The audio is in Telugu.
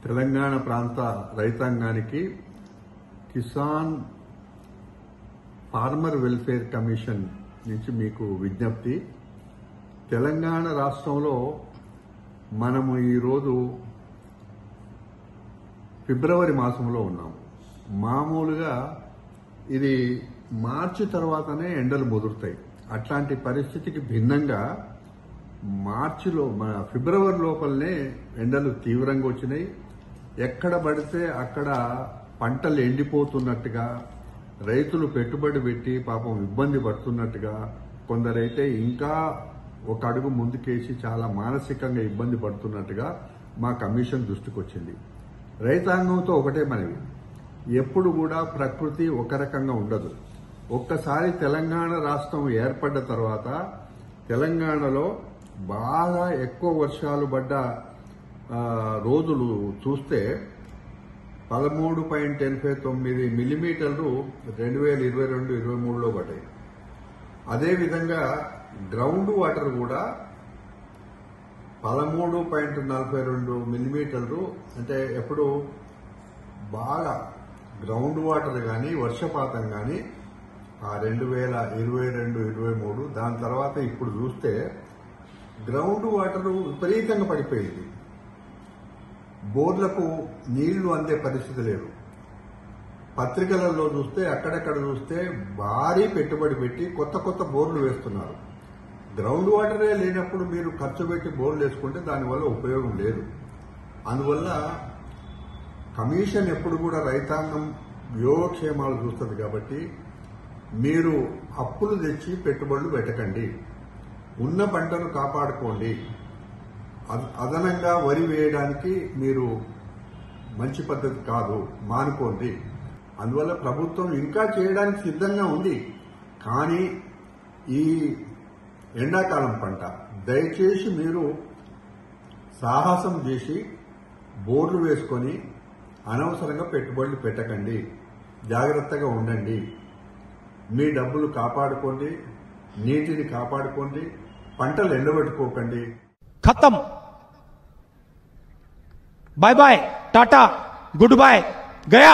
తెలంగాణ ప్రాంత రైతాంగానికి కిసాన్ ఫార్మర్ వెల్ఫేర్ కమిషన్ నుంచి మీకు విజ్ఞప్తి. తెలంగాణ రాష్ట్రంలో మనము ఈరోజు ఫిబ్రవరి మాసంలో ఉన్నాం. మామూలుగా ఇది మార్చి తర్వాతనే ఎండలు ముదురుతాయి. అట్లాంటి పరిస్థితికి భిన్నంగా మార్చిలో ఫిబ్రవరి లోపలనే ఎండలు తీవ్రంగా వచ్చినాయి. ఎక్కడ పడితే అక్కడ పంటలు ఎండిపోతున్నట్టుగా, రైతులు పెట్టుబడి పెట్టి పాపం ఇబ్బంది పడుతున్నట్టుగా, కొందరైతే ఇంకా ఒక అడుగు ముందుకేసి చాలా మానసికంగా ఇబ్బంది పడుతున్నట్టుగా మా కమిషన్ దృష్టికి వచ్చింది. రైతాంగంతో ఒకటే మనవి, ఎప్పుడు కూడా ప్రకృతి ఒక రకంగా ఉండదు. ఒక్కసారి తెలంగాణ రాష్ట్రం ఏర్పడ్డ తర్వాత తెలంగాణలో బాగా ఎక్కువ వర్షాలు పడ్డ రోజులు చూస్తే 13.89 మిల్లీమీటర్లు 2022-23లో పడ్డాయి. అదేవిధంగా గ్రౌండ్ వాటర్ కూడా 13.42 మిల్లీమీటర్లు, అంటే ఎప్పుడు బాగా గ్రౌండ్ వాటర్ కానీ వర్షపాతం కానీ 2022-23, దాని తర్వాత ఇప్పుడు చూస్తే గ్రౌండ్ వాటర్ విపరీతంగా పడిపోయింది. బోర్లకు నీళ్లు అందే పరిస్థితి లేదు. పత్రికలలో చూస్తే అక్కడక్కడ చూస్తే భారీ పెట్టుబడి పెట్టి కొత్త కొత్త బోర్లు వేస్తున్నారు. గ్రౌండ్ వాటరే లేనప్పుడు మీరు ఖర్చు పెట్టి బోర్లు వేసుకుంటే దానివల్ల ఉపయోగం లేదు. అందువల్ల కమిషన్ ఎప్పుడు కూడా రైతాంగం యోగక్షేమాలు చూస్తుంది. కాబట్టి మీరు అప్పులు తెచ్చి పెట్టుబడులు పెట్టకండి, ఉన్న పంటను కాపాడుకోండి. అదనంగా వరి వేయడానికి మీరు మంచి పద్ధతి కాదు, మానుకోండి. అందువల్ల ప్రభుత్వం ఇంకా చేయడానికి సిద్ధంగా ఉంది. కానీ ఈ ఎండాకాలం పంట దయచేసి మీరు సాహసం చేసి బోర్లు వేసుకొని అనవసరంగా పెట్టుబడులు పెట్టకండి. జాగ్రత్తగా ఉండండి. మీ డబ్బులు కాపాడుకోండి, నీటిని కాపాడుకోండి, పంటలు ఎండబెట్టుకోకండి. खत्म, bye bye, tata, goodbye, गया।